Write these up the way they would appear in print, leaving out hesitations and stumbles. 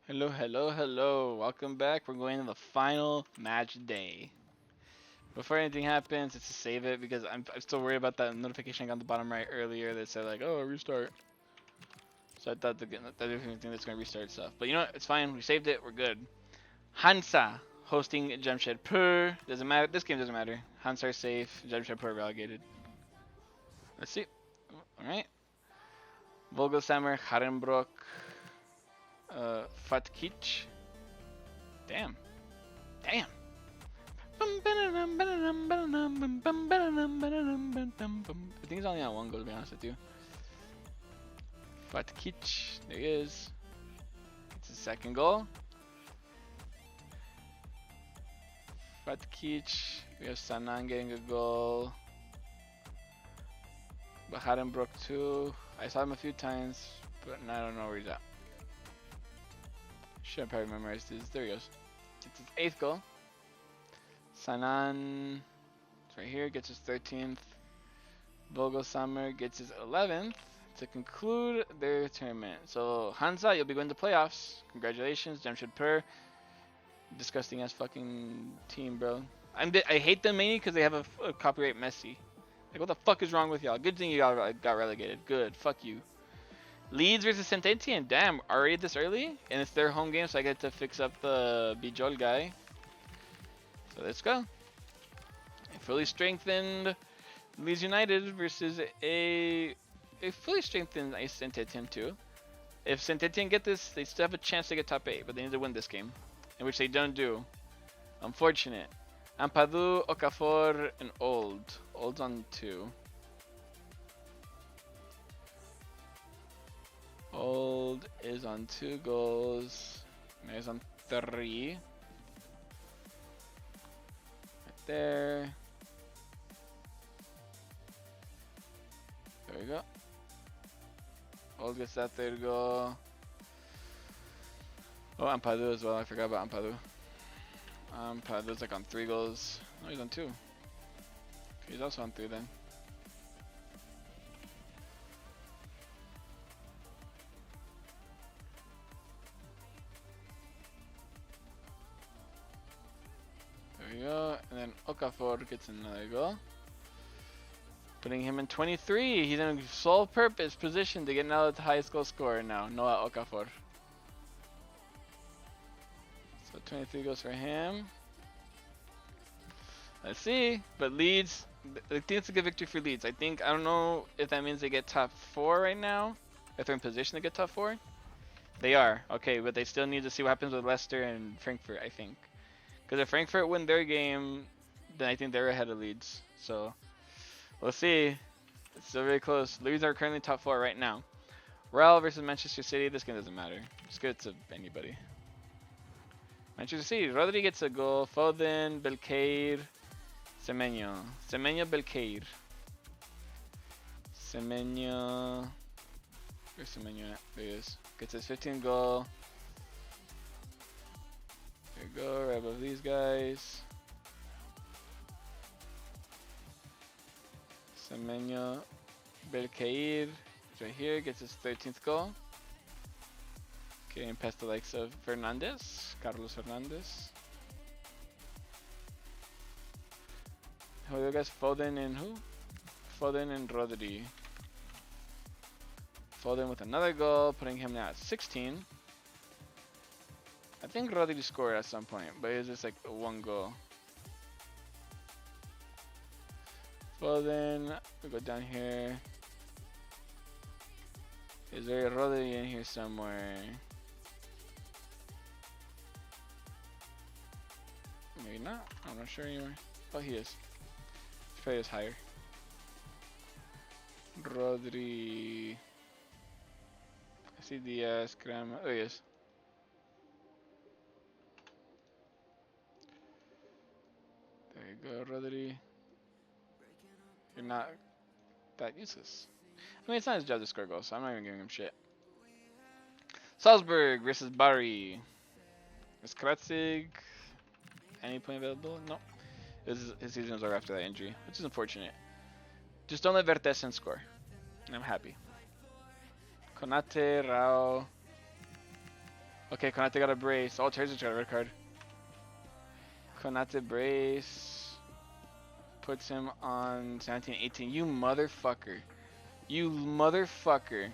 Hello, hello, hello. Welcome back. We're going to the final match day. Before anything happens, let's just save it because I'm still worried about that notification I got on the bottom right earlier that said like, oh, restart. So I thought that everything that's going to restart stuff. But you know what? It's fine. We saved it. We're good. Hansa hosting Jamshedpur. Doesn't matter. This game doesn't matter. Hansa are safe. Jamshedpur relegated. Let's see. All right. Vogelsammer, Harenbrook, Fatkich. Damn. Damn. I think he's only on one goal to be honest with you. Fatkich, there he is. It's his second goal. Fatkich, we have Sanan getting a goal. Baharenbrook too. I saw him a few times, but I don't know where he's at. Should have probably memorized his. There he goes. It's his 8th goal. Sanan, it's right here, gets his 13th. Vogelsammer gets his 11th to conclude their tournament. So Hansa, you'll be going to playoffs. Congratulations, Jamshedpur. Disgusting ass fucking team, bro. I hate them mainly because they have a copyright Messi. Like, what the fuck is wrong with y'all? Good thing you got relegated. Good, fuck you. Leeds versus Saint Etienne. Damn, already this early, and it's their home game, so I get to fix up the Bijol guy. So let's go. A fully strengthened Leeds United versus a fully strengthened Saint Etienne too. If Saint Etienne get this, they still have a chance to get top 8, but they need to win this game, in which they don't do. Unfortunate. Ampadu, Okafor, and Old. Old's on 2. Old is on 2 goals. He's on 3. Right there. There we go. Old gets that 3rd goal. Oh, Ampadu as well. I forgot about Ampadu. Ampadu's like on 3 goals. No, he's on 2. He's also on 3 then. There we go. And then Okafor gets another goal. Putting him in 23. He's in a sole purpose position to get now the highest goal scorer now. Noah Okafor. So 23 goes for him. Let's see. But Leeds, I think it's a good victory for Leeds. I don't know if that means they get top 4 right now. If they're in position to get top 4. They are. Okay, but they still need to see what happens with Leicester and Frankfurt, I think. Because if Frankfurt win their game, then I think they're ahead of Leeds. So we'll see. It's still very close. Leeds are currently top 4 right now. Real versus Manchester City. This game doesn't matter. Just give it to anybody. Manchester City. Rodri gets a goal. Foden, Belkair, Semenyo. Semenyo, Belkair. Semenyo. Where's Semenyo at? There he is. Gets his 15th goal. There we go. Right above these guys. Semenyo Belkair is right here, gets his 13th goal. Getting past the likes of Fernandez, Carlos Fernandez. Who are you guys? Foden and who? Foden and Rodri. Foden with another goal, putting him now at 16. I think Rodri scored at some point, but it was just like 1 goal. Foden, we go down here. Is there a Rodri in here somewhere? Maybe not. I'm not sure anymore. Oh, he is. His play is higher. Rodri. I see Diaz, Crema. Oh, he is. There you go, Rodri. You're not that useless. I mean, it's not his job to score goals, so I'm not even giving him shit. Salzburg versus Bari. Is Kratzig any point available? No. His season is over after that injury, which is unfortunate. Just don't let Vertesen score, and I'm happy. Konate, Rao, Okay, Konate got a brace. Oh, Terzic got a red card. Konate brace. Puts him on 17-18. You motherfucker. You motherfucker.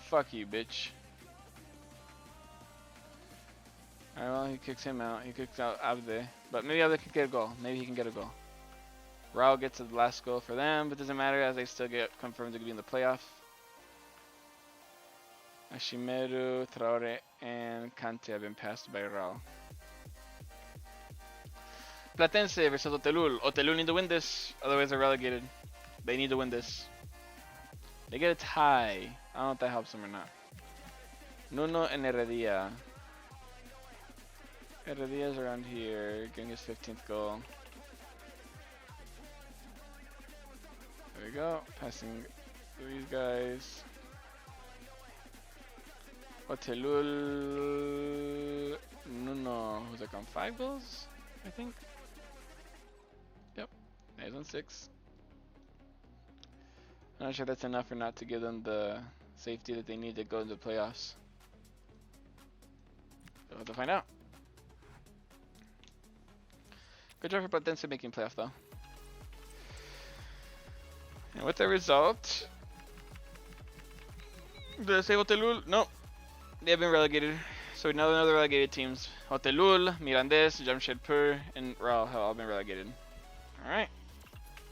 Fuck you, bitch. Alright, well, he kicks him out. He kicks out Abde. But maybe Abde can get a goal. Maybe he can get a goal. Rao gets the last goal for them, but doesn't matter as they still get confirmed to be in the playoff. Ashimeru, Traore, and Kante have been passed by Rao. Platense versus Otelul. Otelul need to win this, otherwise they're relegated. They need to win this. They get a tie. I don't know if that helps them or not. Nuno and Heredia. Heredia's around here, getting his 15th goal. There we go, passing these guys. Otelul, Nuno, who's like on 5 goals, I think. Yep, he's on 6. I'm not sure that's enough or not to give them the safety that they need to go into the playoffs. We'll have to find out. Good job for Platense making playoff though. And with the result, the say Otelul, no, they have been relegated. So now another relegated teams. Otelul, Mirandes, Jamshedpur, and Rao have all been relegated. Alright,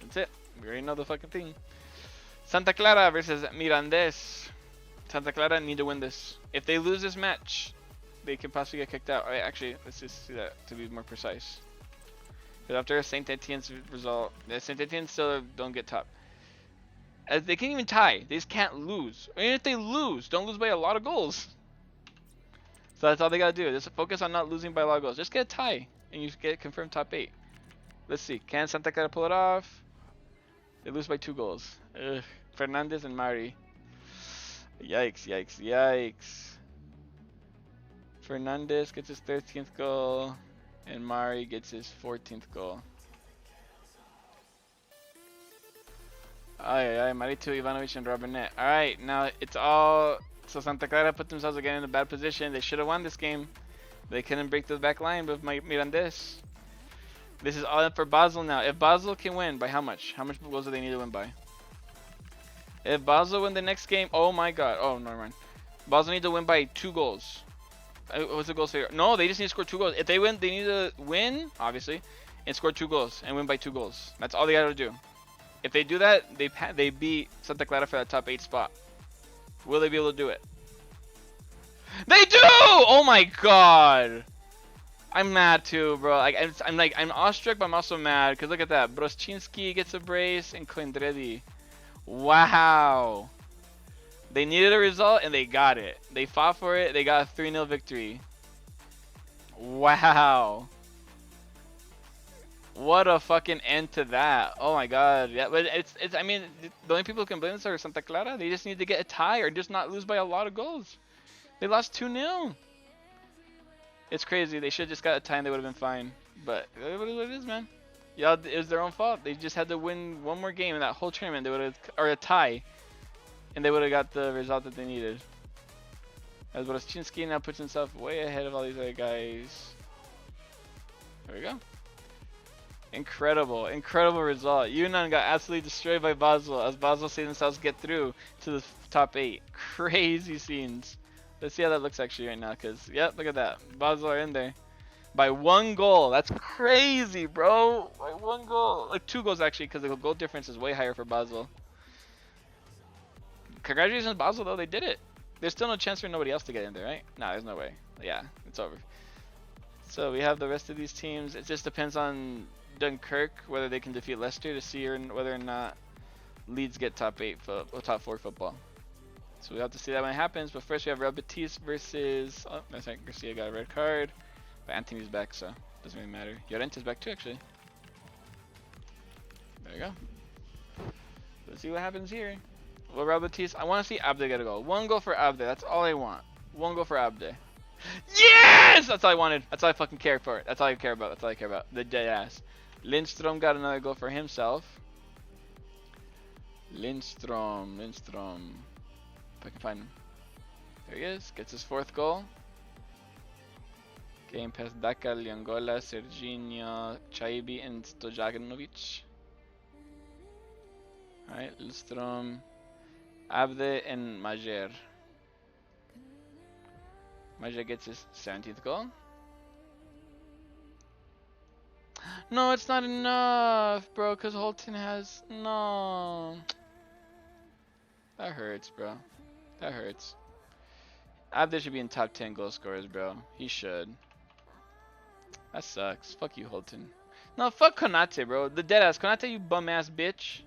that's it. We already know the fucking thing. Santa Clara versus Mirandes. Santa Clara need to win this. If they lose this match, they could possibly get kicked out. Alright, actually, let's just see that to be more precise. Because after Saint Etienne's result, Saint Etienne still don't get top. As they can't even tie. They just can't lose. I mean, if they lose, don't lose by a lot of goals. So that's all they gotta do. Just focus on not losing by a lot of goals. Just get a tie, and you get confirmed top 8. Let's see. Can Santa Clara pull it off? They lose by 2 goals. Ugh. Fernandez and Mari. Yikes! Yikes! Yikes! Fernandez gets his 13th goal, and Mari gets his 14th goal. Ay, Marito, Ivanovic, and Robinette. Alright, now it's all... So Santa Clara put themselves again in a bad position. They should have won this game. They couldn't break the back line with Mirandes. This is all up for Basel now. If Basel can win, by how much? How much goals do they need to win by? If Basel win the next game... Oh my god. Oh, never mind. Basel need to win by 2 goals. What's the goal figure? No, they just need to score 2 goals. If they win, they need to win, obviously, and score 2 goals and win by 2 goals. That's all they gotta do. If they do that, they beat Santa Clara for that top 8 spot. Will they be able to do it? They do! Oh my god! I'm mad too, bro. Like I'm awestruck, but I'm also mad because look at that. Broschinski gets a brace and Klindredi. Wow. They needed a result and they got it. They fought for it. They got a 3-0 victory. Wow. What a fucking end to that. Oh my god. Yeah, but it's I mean, the only people who can blame this are Santa Clara. They just need to get a tie or just not lose by a lot of goals. They lost 2-0. It's crazy. They should have just got a tie and they would have been fine. But it is what it is, man. Yeah, it was their own fault. They just had to win one more game in that whole tournament. They would have, or a tie, and they would have got the result that they needed. As Boroschinsky now puts himself way ahead of all these other guys. There we go. Incredible, incredible result. Yunnan got absolutely destroyed by Basel as Basel see themselves get through to the top 8. Crazy scenes. Let's see how that looks actually right now, because, yep, look at that. Basel are in there. By 1 goal. That's crazy, bro. By 1 goal. Like 2 goals, actually, because the goal difference is way higher for Basel. Congratulations, Basel, though. They did it. There's still no chance for nobody else to get in there, right? No, there's no way. Yeah, it's over. So we have the rest of these teams. It just depends on Dunkirk, whether they can defeat Leicester to see whether or not Leeds get top 8 or top 4 football. So we have to see that when it happens. But first we have Real Betis versus... Oh, I think Garcia got a red card. But Anthony's back, so doesn't really matter. Llorente's back too, actually. There you go. Let's see what happens here. Well, Real Betis, I want to see Abde get a goal. 1 goal for Abde. That's all I want. 1 goal for Abde. Yes! That's all I wanted. That's all I fucking care for. That's all I care about. That's all I care about. The dead ass. Lindstrom got another goal for himself. Lindstrom. If I can find him. There he is. Gets his 4th goal. Game past Daka, Liangola, Serginho, Chaibi, and Stojanovic. Alright, Lustrom, Abde, and Majer. Majer gets his 17th goal. No, it's not enough, bro, because Holton has... No. That hurts, bro. That hurts. Abde should be in top 10 goal scorers, bro. He should. That sucks. Fuck you, Holton. No, fuck Konate, bro. The deadass. Konate, you bum-ass bitch.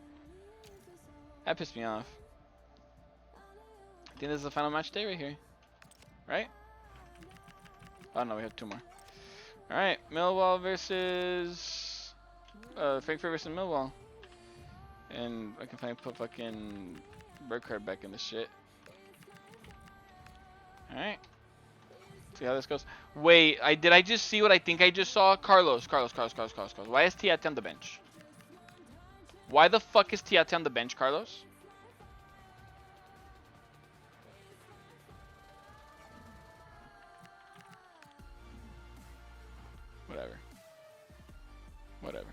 That pissed me off. I think this is the final match day right here. Right? Oh, no, we have 2 more. Alright, Millwall versus... Frankfurt versus Millwall. And I can finally put fucking Burkhardt back in the shit. Alright. See how this goes. Wait, did I just see what I think I just saw? Carlos. Why is Tiate on the bench? Why the fuck is Tiate on the bench, Carlos? Whatever.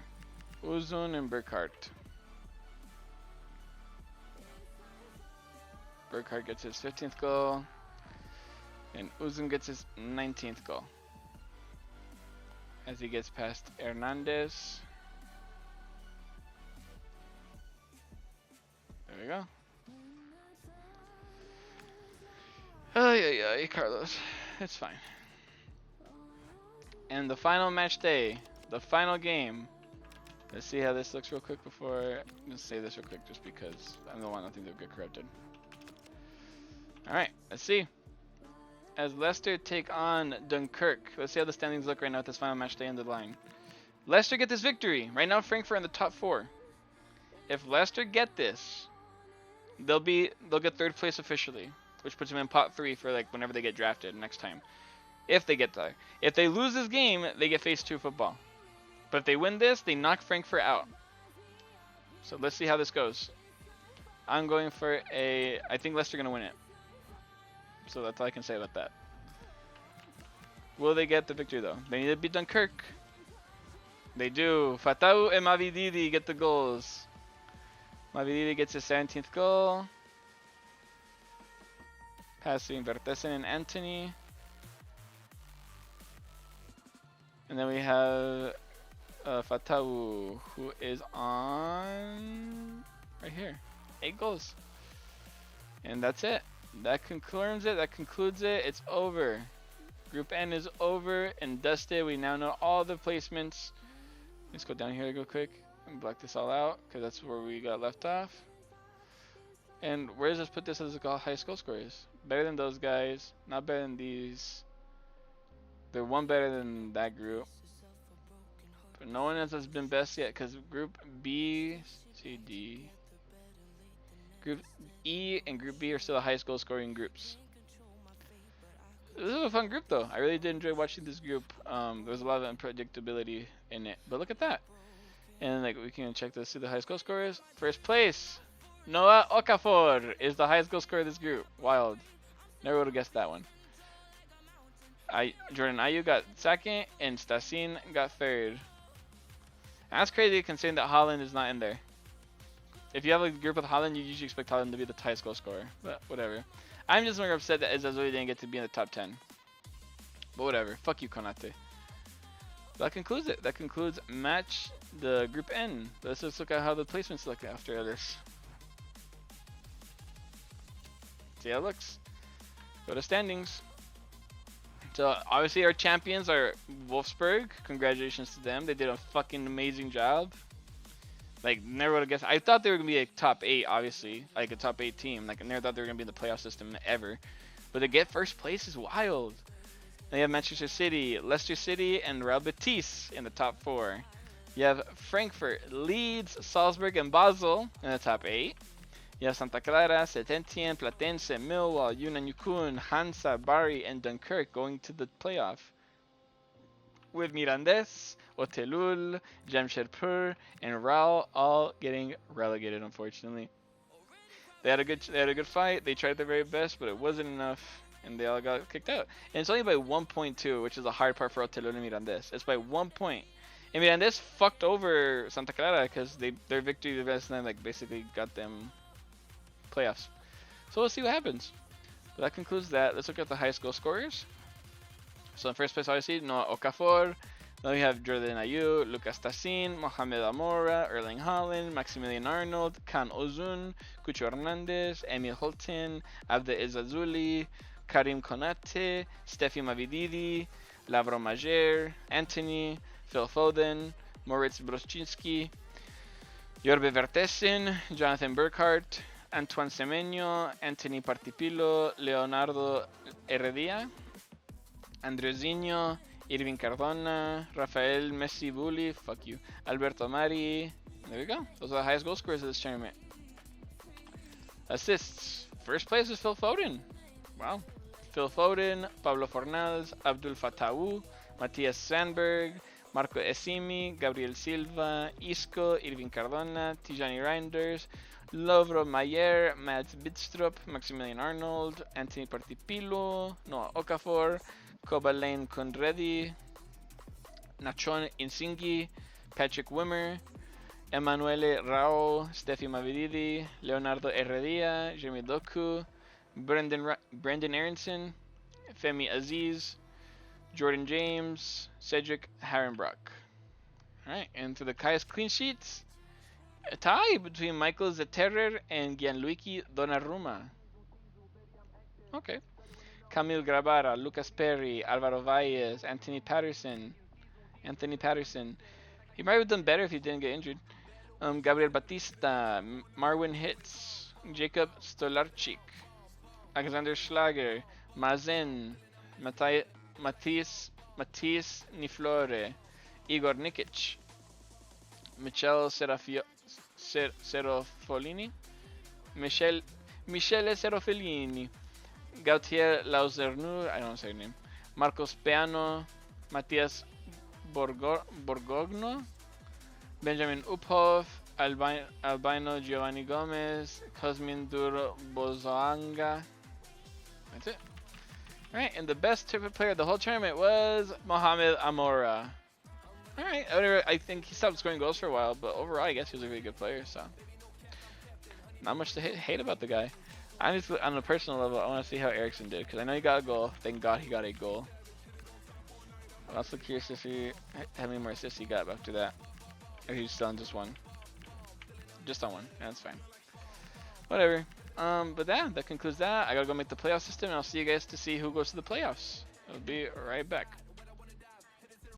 Uzun and Burkhardt. Burkhardt gets his 15th goal. And Uzun gets his 19th goal. As he gets past Hernandez. There we go. Ay, Carlos. It's fine. And the final match day. The final game. Let's see how this looks real quick before... Let's say this real quick just because I'm the one I think they'll get corrupted. Alright, let's see. As Leicester take on Dunkirk. Let's see how the standings look right now at this final match day in the line. Leicester get this victory. Right now Frankfurt in the top 4. If Leicester get this, they'll get 3rd place officially, which puts them in pot 3 for like whenever they get drafted next time. If they get there. If they lose this game, they get phase 2 football. But if they win this, they knock Frankfurt out. So let's see how this goes. I'm going for I think Leicester gonna win it. So that's all I can say about that. Will they get the victory though? They need to beat Dunkirk. They do. Fatau and Mavididi get the goals. Mavididi gets his 17th goal. Passing Vertesen and Anthony. And then we have Fatau, who is on right here. 8 goals. And that's it. That concludes it. That concludes it. It's over. Group N is over and dusted. We now know all the placements. Let's go down here real quick and block this all out because that's where we got left off. And where does this put this as the highest goal scorers? Better than those guys. Not better than these. They're one better than that group. But no one else has been best yet because Group B, C, D. Group E and Group B are still the highest goal scoring groups. This is a fun group though. I really did enjoy watching this group. There was a lot of unpredictability in it. But look at that. And like we can check to see the highest goal scorers. First place, Noah Okafor is the highest goal scorer of this group. Wild. Never would have guessed that one. Jordan Ayew got 2nd and Stasin got 3rd. And that's crazy considering that Holland is not in there. If you have a group with Holland, you usually expect Holland to be the highest goal scorer. But whatever. I'm just more upset that Ezazuri didn't get to be in the top 10. But whatever. Fuck you, Konate. That concludes it. That concludes the Group N. Let's just look at how the placements look after this. See how it looks. Go to standings. So obviously our champions are Wolfsburg. Congratulations to them. They did a fucking amazing job. Like, never would have guessed. I thought they were going to be like top 8, obviously. Like a top 8 team. Like, I never thought they were going to be in the playoff system ever. But to get first place is wild. They have Manchester City, Leicester City, and Real Betis in the top 4. You have Frankfurt, Leeds, Salzburg, and Basel in the top 8. You have Santa Clara, Saint-Etienne, Platense, Millwall, Yunnan Yukon, Hansa, Bari, and Dunkirk going to the playoff. With Mirandes, Otelul, Jamshedpur, and Ral all getting relegated, unfortunately. They had a good fight. They tried their very best, but it wasn't enough. and they all got kicked out. And it's only by 1.2, which is the hard part for Hotel and Mirandés. It's by 1 point. And Mirandés fucked over Santa Clara because their victory last night like basically got them playoffs. So we'll see what happens. But that concludes that. Let's look at the highest goal scorers. So in first place, obviously, Noah Okafor. Then we have Jordan Ayew, Lucas Tassin, Mohamed Amora, Erling Haaland, Maximilian Arnold, Can Ozun, Cucho Hernandez, Emil Holten, Abde Ezazuli, Karim Konate, Steffi Mavididi, Lavro Majer, Anthony, Phil Foden, Moritz Broschinski, Jorbe Vertessen, Jonathan Burkhardt, Antoine Semenyo, Anthony Partipillo, Leonardo Heredia, Andrezinho, Irving Cardona, Rafael Messi Bulli, fuck you, Alberto Mari. There we go. Those are the highest goal scorers of this tournament. Assists. First place is Phil Foden. Wow. Phil Foden, Pablo Fornals, Abdul Fatawu, Matthias Sandberg, Marco Esimi, Gabriel Silva, Isco, Irving Cardona, Tijani Reinders, Lovro Mayer, Mads Bidstrup, Maximilian Arnold, Anthony Partipilo, Noah Okafor, Kobalain Conredi, Nachon Insingi, Patrick Wimmer, Emanuele Rao, Steffi Mavididi, Leonardo Heredia, Jeremy Doku, Brendan Aronson, Femi Aziz, Jordan James, Cedric Harenbrock. Alright, and for the highest clean sheets, a tie between Michael Zetterer and Gianluigi Donnarumma. Okay. Camille Grabara, Lucas Perry, Alvaro Valles, Anthony Patterson. He might have done better if he didn't get injured. Gabriel Batista, Marwin Hitz, Jacob Stolarczyk, Alexander Schlager, Mazen, Matthias Niflore, Igor Nikic, Michele Serofolini, Michele Serofolini, Gautier Lauzernur, I don't say her name, Marcos Peano, Matias Borgogno, Benjamin Uphoff, Albino Giovanni Gomez, Cosmin Duro Bozoanga. That's it. Alright, and the best player of the whole tournament was Mohamed Amora. Alright, I think he stopped scoring goals for a while, but overall I guess he was a really good player, so not much to hate about the guy. Honestly, on a personal level, I want to see how Eriksson did, because I know he got a goal. Thank God he got a goal. I'm also curious to see how many more assists he got after that. Or he's still on just one. Just on one. Yeah, that's fine. Whatever. But yeah, that concludes that. I gotta go make the playoff system, and I'll see you guys to see who goes to the playoffs. I'll be right back.